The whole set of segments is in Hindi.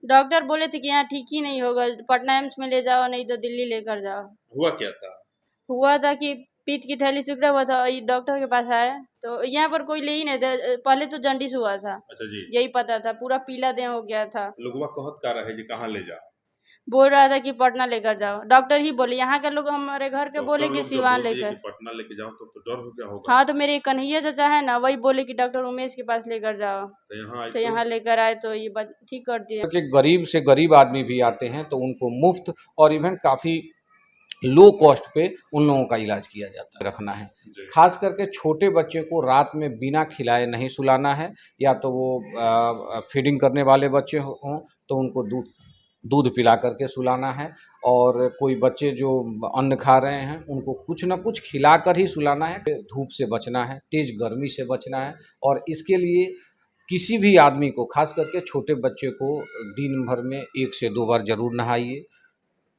डॉक्टर बोले थे कि यहाँ ठीक ही नहीं होगा, पटना एम्स में ले जाओ नहीं तो दिल्ली लेकर जाओ। हुआ क्या था? हुआ था कि पीत की थैली सिकुड़ा हुआ था, डॉक्टर के पास आए तो यहाँ पर कोई ले ही नहीं था। पहले तो जॉन्डिस हुआ था, अच्छा जी। यही पता था, पूरा पीला देह हो गया था। लोगवा कहत का रहे जी कहाँ ले जा? बोल रहा था कि पटना लेकर जाओ, डॉक्टर ही बोले, यहाँ के लोग हमारे घर के बोले डॉक्टर कि लोग जब सिवान बोल दिए कि लेकर। पटना लेके जाओ तो डर हो गया होगा। हाँ, तो मेरे कन्हैया चाचा है ना, वही बोले कि डॉक्टर उमेश के पास लेकर जाओ। तो यहाँ आए तो तो यहाँ लेकर आए तो ये ठीक कर दिए। कि गरीब से गरीब आदमी भी आते हैं तो उनको मुफ्त और इवन काफ़ी लो कॉस्ट पे उन लोगों का इलाज किया जाता है। रखना है, जी। खास करके छोटे बच्चे को रात में बिना खिलाए नहीं सुलाना है, या तो वो फीडिंग करने वाले बच्चे हों तो उनको दूध दूध पिला करके सुलाना है, और कोई बच्चे जो अन्न खा रहे हैं उनको कुछ ना कुछ खिला कर ही सुलाना है। धूप से बचना है, तेज़ गर्मी से बचना है, और इसके लिए किसी भी आदमी को, खास करके छोटे बच्चे को, दिन भर में 1 से 2 बार ज़रूर नहाइए,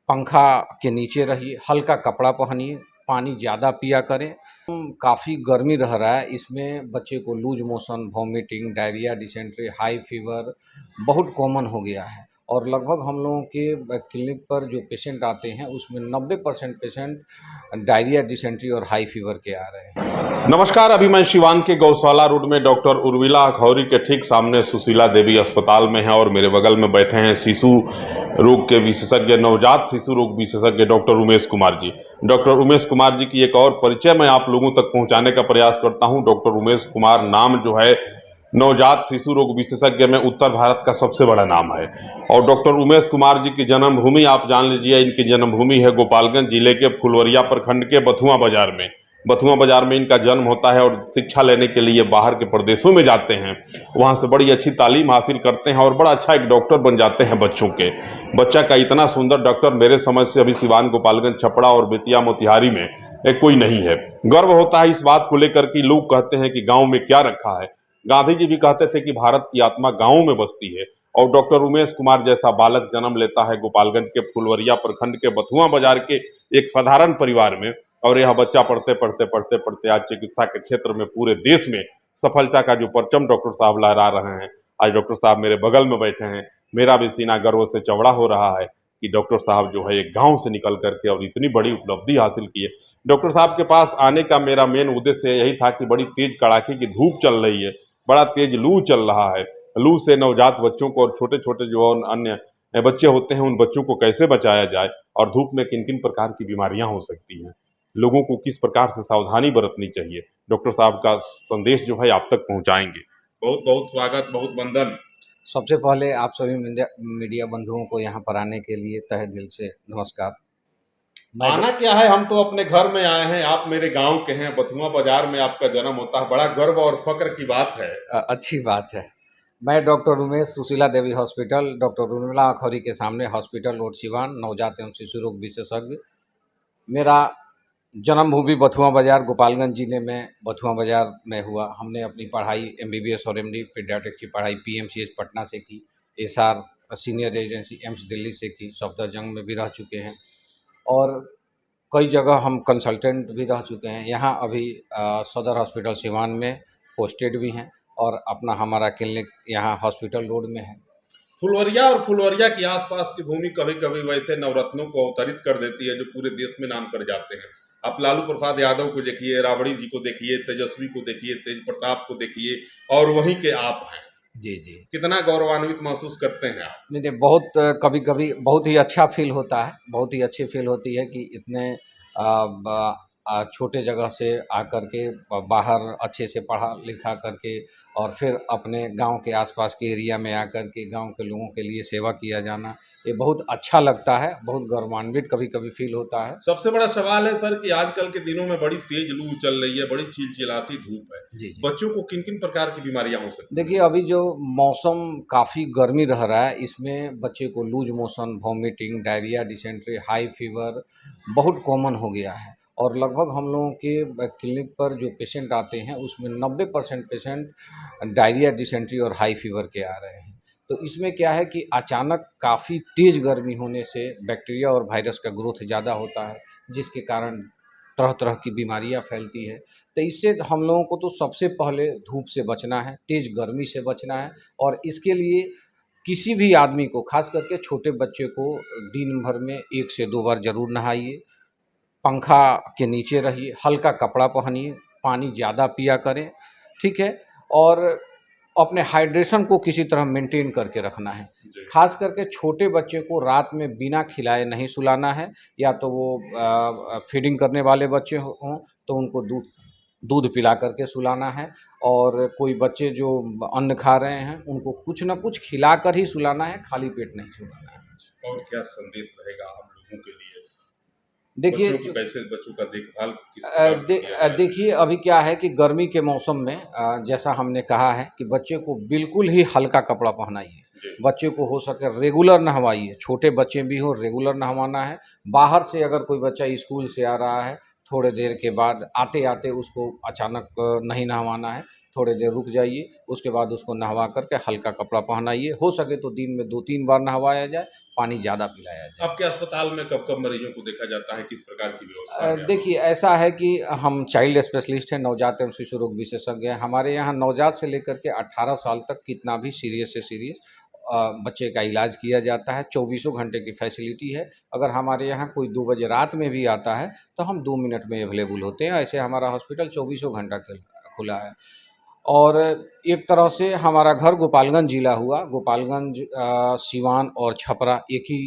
पंखा के नीचे रहिए, हल्का कपड़ा पहनिए, पानी ज़्यादा पिया करें। काफ़ी गर्मी रह रहा है, इसमें बच्चे को loose motion, vomiting, diarrhoea, dysentery, high fever बहुत कॉमन हो गया है, और लगभग हम लोगों के क्लिनिक पर जो पेशेंट आते हैं उसमें 90% पेशेंट डायरिया, डिसेंट्री और हाई फीवर के आ रहे हैं। नमस्कार, अभी मैं सिवान के गौशाला रोड में डॉक्टर उर्मिला अखौरी के ठीक सामने सुशीला देवी अस्पताल में है, और मेरे बगल में बैठे हैं शिशु रोग के विशेषज्ञ, नवजात शिशु रोग विशेषज्ञ डॉक्टर उमेश कुमार जी। डॉक्टर उमेश कुमार जी की एक और परिचय मैं आप लोगों तक पहुंचाने का प्रयास करता हूं। डॉक्टर उमेश कुमार नाम जो है नवजात शिशु रोग विशेषज्ञ में उत्तर भारत का सबसे बड़ा नाम है, और डॉक्टर उमेश कुमार जी की जन्मभूमि आप जान लीजिए, इनकी जन्मभूमि है गोपालगंज जिले के फुलवरिया प्रखंड के बथुआ बाजार में। बथुआ बाजार में इनका जन्म होता है, और शिक्षा लेने के लिए बाहर के प्रदेशों में जाते हैं, वहाँ से बड़ी अच्छी तालीम हासिल करते हैं और बड़ा अच्छा एक डॉक्टर बन जाते हैं बच्चों के। बच्चा का इतना सुंदर डॉक्टर मेरे समझ से अभी सिवान, गोपालगंज, छपरा और बेतिया, मोतिहारी में कोई नहीं है। गर्व होता है इस बात को लेकर कि लोग कहते हैं कि गाँव में क्या रखा है। गांधी जी भी कहते थे कि भारत की आत्मा गाँव में बसती है, और डॉक्टर उमेश कुमार जैसा बालक जन्म लेता है गोपालगंज के फुलवरिया प्रखंड के बथुआ बाजार के एक साधारण परिवार में, और यह बच्चा पढ़ते पढ़ते पढ़ते पढ़ते आज चिकित्सा के क्षेत्र में पूरे देश में सफलता का जो परचम डॉक्टर साहब लहरा रहे हैं। आज डॉक्टर साहब मेरे बगल में बैठे हैं, मेरा भी सीना गर्व से चौड़ा हो रहा है कि डॉक्टर साहब जो है एक गांव से निकल करके और इतनी बड़ी उपलब्धि हासिल की है। डॉक्टर साहब के पास आने का मेरा मेन उद्देश्य यही था कि बड़ी तेज कड़ाके की धूप चल रही है, बड़ा तेज लू चल रहा है, लू से नवजात बच्चों को और छोटे छोटे जो अन्य बच्चे होते हैं उन बच्चों को कैसे बचाया जाए, और धूप में किन किन प्रकार की बीमारियां हो सकती हैं, लोगों को किस प्रकार से सावधानी बरतनी चाहिए, डॉक्टर साहब का संदेश जो है आप तक पहुंचाएंगे। बहुत बहुत स्वागत, बहुत वंदन। सबसे पहले आप सभी मीडिया बंधुओं को यहाँ पर आने के लिए तहे दिल से नमस्कार। आना क्या है, हम तो अपने घर में आए हैं, आप मेरे गांव के हैं, बथुआ बाजार में आपका जन्म होता है, बड़ा गर्व और फक्र की बात है। अच्छी बात है। मैं doctor Umesh, Sushila Devi hospital, doctor Urmila Akhouri के सामने, हॉस्पिटल रोड सिवान, नवजात एवं शिशु रोग विशेषज्ञ। मेरा जन्मभूमि बथुआ बाजार, गोपालगंज जिले में बथुआ बाजार में हुआ। हमने अपनी पढ़ाई MBBS और MD पीडियाट्रिक्स की पढ़ाई PMCH पटना से की, SR senior residency AIIMS Delhi से की, सफदरजंग में भी रह चुके हैं, और कई जगह हम कंसल्टेंट भी रह चुके हैं। यहाँ अभी सदर हॉस्पिटल सिवान में पोस्टेड भी हैं, और अपना हमारा क्लिनिक यहाँ हॉस्पिटल रोड में है। फुलवरिया और फुलवरिया की आसपास की भूमि कभी कभी वैसे नवरत्नों को अवतरित कर देती है जो पूरे देश में नाम कर जाते हैं। आप लालू प्रसाद यादव को देखिए, राबड़ी जी को देखिए, तेजस्वी को देखिए, तेज प्रताप को देखिए, और वहीं के आप हैं। जी जी। कितना गौरवान्वित महसूस करते हैं आप? नहीं नहीं, बहुत कभी कभी बहुत ही अच्छा फील होता है, बहुत ही अच्छी फील होती है कि इतने छोटे जगह से आकर के बाहर अच्छे से पढ़ा लिखा करके, और फिर अपने गांव के आसपास के एरिया में आकर के गांव के लोगों के लिए सेवा किया जाना, ये बहुत अच्छा लगता है, बहुत गौरवान्वित कभी कभी फील होता है। सबसे बड़ा सवाल है सर कि आजकल के दिनों में बड़ी तेज लू चल रही है, बड़ी चिलचिलाती धूप है। जी जी। बच्चों को किन किन प्रकार की बीमारियां हो सकती हैं? देखिए, अभी जो मौसम काफ़ी गर्मी रह रहा है, इसमें बच्चे को loose motion, vomiting, diarrhoea, dysentery, high fever बहुत कॉमन हो गया है, और लगभग हम लोगों के क्लिनिक पर जो पेशेंट आते हैं उसमें 90% पेशेंट डायरिया, डिसेंट्री और हाई फीवर के आ रहे हैं। तो इसमें क्या है कि अचानक काफ़ी तेज़ गर्मी होने से बैक्टीरिया और वायरस का ग्रोथ ज़्यादा होता है, जिसके कारण तरह तरह की बीमारियां फैलती है। तो इससे हम लोगों को तो सबसे पहले धूप से बचना है, तेज़ गर्मी से बचना है, और इसके लिए किसी भी आदमी को, खास करके छोटे बच्चे को, दिन भर में 1 से 2 बार ज़रूर नहाइए, पंखा के नीचे रहिए, हल्का कपड़ा पहनिए, पानी ज़्यादा पिया करें, ठीक है। और अपने हाइड्रेशन को किसी तरह मेंटेन करके रखना है। खास करके छोटे बच्चे को रात में बिना खिलाए नहीं सुलाना है, या तो वो फीडिंग करने वाले बच्चे हों तो उनको दूध दूध पिला करके सुलाना है, और कोई बच्चे जो अन्न खा रहे हैं उनको कुछ न कुछ खिला कर ही सुलाना है, खाली पेट नहीं सुलाना है। और क्या संदेश रहेगा हम लोगों के लिए? देखिए बच्चों को कैसे, बच्चों का देखभाल किस प्रकार से किया जाए? देखिए अभी क्या है कि गर्मी के मौसम में जैसा हमने कहा है कि बच्चे को बिल्कुल ही हल्का कपड़ा पहनाइए, जी। बच्चे को हो सके रेगुलर नहवाइए, छोटे बच्चे भी हो रेगुलर नहवाना है। बाहर से अगर कोई बच्चा स्कूल से आ रहा है, थोड़े देर के बाद आते आते उसको अचानक नहीं नहवाना है, थोड़े देर रुक जाइए, उसके बाद उसको नहवा करके हल्का कपड़ा पहनाइए। हो सके तो दिन में 2-3 बार नहवाया जाए, पानी ज़्यादा पिलाया जाए। आपके अस्पताल में कब कब मरीजों को देखा जाता है, किस प्रकार की व्यवस्था है? देखिए ऐसा है कि हम चाइल्ड स्पेशलिस्ट हैं, नवजात एवं शिशु रोग विशेषज्ञ हैं। हमारे यहाँ नवजात से लेकर के 18 साल तक कितना भी सीरियस से सीरियस बच्चे का इलाज किया जाता है। 24 घंटे की फैसिलिटी है। अगर हमारे यहाँ कोई 2 बजे रात में भी आता है तो हम 2 मिनट में अवेलेबल होते हैं। ऐसे हमारा हॉस्पिटल 24 घंटा खुला है। और एक तरह से हमारा घर गोपालगंज जिला हुआ। गोपालगंज, सिवान और छपरा एक ही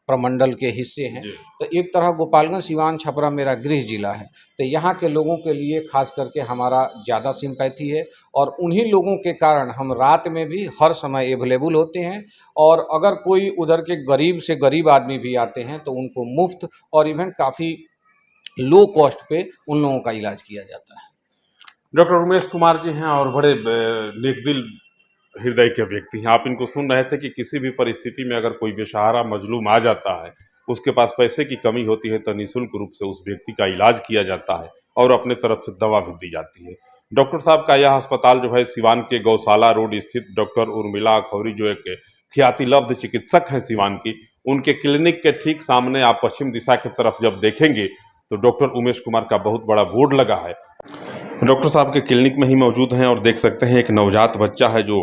प्रमंडल के हिस्से हैं। जी। तो एक तरह गोपालगंज, सिवान, छपरा मेरा गृह जिला है। तो यहाँ के लोगों के लिए खास करके हमारा ज़्यादा सिंपैथी है, और उन्हीं लोगों के कारण हम रात में भी हर समय अवेलेबल होते हैं। और अगर कोई उधर के गरीब से गरीब आदमी भी आते हैं तो उनको मुफ्त और इवन काफ़ी लो कॉस्ट पे उन लोगों का इलाज किया जाता है। डॉक्टर उमेश कुमार जी हैं और बड़े नेकदिल हृदय के व्यक्ति हैं। आप इनको सुन रहे थे कि किसी भी परिस्थिति में अगर कोई बेसहारा मजलूम आ जाता है, उसके पास पैसे की कमी होती है, तो निःशुल्क रूप से उस व्यक्ति का इलाज किया जाता है और अपने तरफ से दवा भी दी जाती है। डॉक्टर साहब का यह अस्पताल जो है सिवान के गौशाला रोड स्थित डॉक्टर उर्मिला अखौरी, जो एक ख्यातिलब्ध चिकित्सक हैं सिवान की, उनके क्लिनिक के ठीक सामने आप पश्चिम दिशा की तरफ जब देखेंगे तो डॉक्टर उमेश कुमार का बहुत बड़ा बोर्ड लगा है। डॉक्टर साहब के क्लिनिक में ही मौजूद हैं और देख सकते हैं एक नवजात बच्चा है जो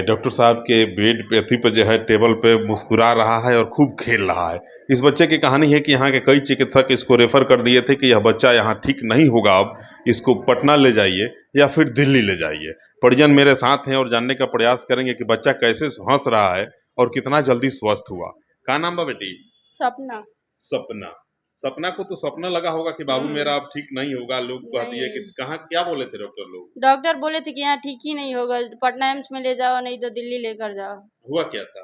डॉक्टर साहब के बेड पे अथी पे जो है टेबल पे मुस्कुरा रहा है और खूब खेल रहा है। इस बच्चे की कहानी है कि यहाँ के कई चिकित्सक इसको रेफर कर दिए थे कि यह बच्चा यहाँ ठीक नहीं होगा, अब इसको पटना ले जाइए या फिर दिल्ली ले जाइए। परिजन मेरे साथ हैं और जानने का प्रयास करेंगे कि बच्चा कैसे हंस रहा है और कितना जल्दी स्वस्थ हुआ। क्या नाम बा बेटी? सपना। सपना। सपना को तो सपना लगा होगा कि बाबू मेरा अब ठीक नहीं होगा। लोग कहती है कि नहीं। कहाँ, क्या बोले थे डॉक्टर लोग? डॉक्टर बोले थे कि यहाँ ठीक ही नहीं होगा, पटना एम्स में ले जाओ, नहीं तो दिल्ली लेकर जाओ। हुआ क्या था?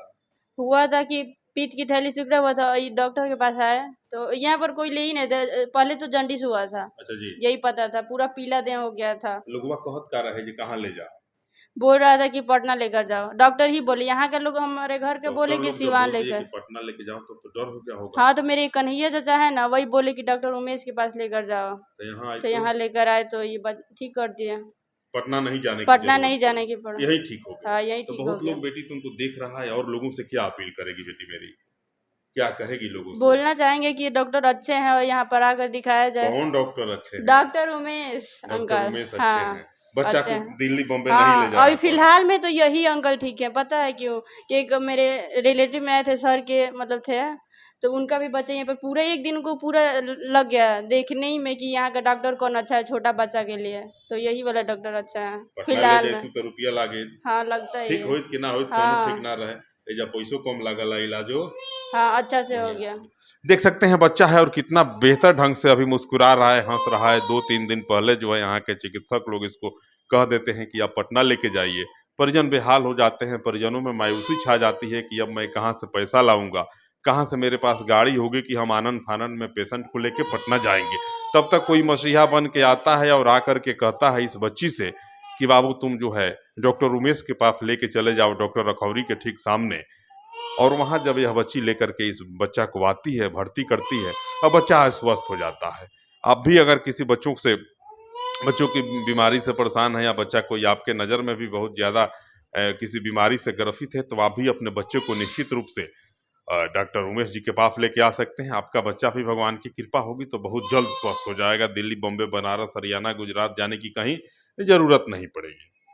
हुआ था कि पीत की थैली सिकुड़ा हुआ था, ये डॉक्टर के पास आए तो यहाँ पर कोई ले ही नहीं था। पहले तो जॉन्डिस हुआ था, अच्छा जी। यही पता था, पूरा पीला देह हो गया था। लोगवा कहत का रहे जी कहाँ ले जा? बोल रहा था कि पटना लेकर जाओ, डॉक्टर ही बोले। यहाँ के लोग हमारे घर के बोले डॉक्टर कि लोग जब सिवान बोल दिए लेकर। कि पटना लेके जाओ तो डर हो गया होगा। हाँ, तो मेरे कन्हैया चाचा है ना, वही बोले कि डॉक्टर उमेश के पास लेकर जाओ। तो यहाँ आए तो यहाँ लेकर आए तो ये ठीक कर दिए। पटना नहीं जाने की पटना जरूरत नहीं जाने की पड़ा। यही ठीक हो गया। हाँ, यही तो ठीक हो बहुत गया। लोग बेटी तुमको देख रहा है और लोगों से क्या अपील करेगी बेटी मेरी? क्या कहेगी लोगों से? बोलना चाहेंगे कि डॉक्टर अच्छे हैं और यहाँ पर आकर दिखाया जाए। कौन डॉक्टर अच्छे हैं? Doctor Umesh doctor uncle. Umesh अच्छे हाँ, हैं। बच्चा अच्छे को हैं। दिल्ली बॉम्बे नहीं हाँ, ले जाना अभी फिलहाल में तो यही अंकल ठीक है। पता है क्यों? कि एक मेरे रिलेटिव में आए थे, सर के मतलब थे, तो उनका भी बच्चा यहाँ पे पूरा एक दिन को पूरा लग गया देखने ही में कि यहाँ का डॉक्टर कौन अच्छा है छोटा बच्चा के लिए। तो यही वाला डॉक्टर अच्छा है पटना फिलहाल ले में। जाए तो रुपया लागे। हाँ, लगता ही ठीक है। होइत कि ना होइत, कोनो हाँ। ठीक ना रहे। एजा पैसों कम लागल है, इलाजो हाँ, अच्छा से हो गया। देख सकते हैं बच्चा है और कितना बेहतर ढंग से अभी मुस्कुरा रहा है, हंस रहा है। 2-3 दिन पहले जो है यहाँ के चिकित्सक लोग इसको कह देते हैं कि आप पटना लेके जाइए। परिजन बेहाल हो जाते हैं, परिजनों में मायूसी छा जाती है कि अब मैं कहाँ से पैसा लाऊंगा, कहाँ से मेरे पास गाड़ी होगी कि हम आनंद फानंद में पेशेंट को लेके पटना जाएंगे। तब तक कोई मसीहा बन के आता है और आकर के कहता है इस बच्ची से कि बाबू तुम जो है डॉक्टर उमेश के पास लेके चले जाओ, डॉक्टर अखौरी के ठीक सामने। और वहाँ जब यह बच्ची लेकर के इस बच्चा को आती है, भर्ती करती है, अब बच्चा स्वस्थ हो जाता है। आप भी अगर किसी बच्चों की बीमारी से परेशान है या बच्चा कोई आपके नज़र में भी बहुत ज़्यादा किसी बीमारी से ग्रसित है, तो आप भी अपने बच्चे को निश्चित रूप से डॉक्टर उमेश जी के पास लेके आ सकते हैं। आपका बच्चा भी भगवान की कृपा होगी तो बहुत जल्द स्वस्थ हो जाएगा। दिल्ली, बॉम्बे, बनारस, हरियाणा, गुजरात जाने की कहीं ज़रूरत नहीं पड़ेगी।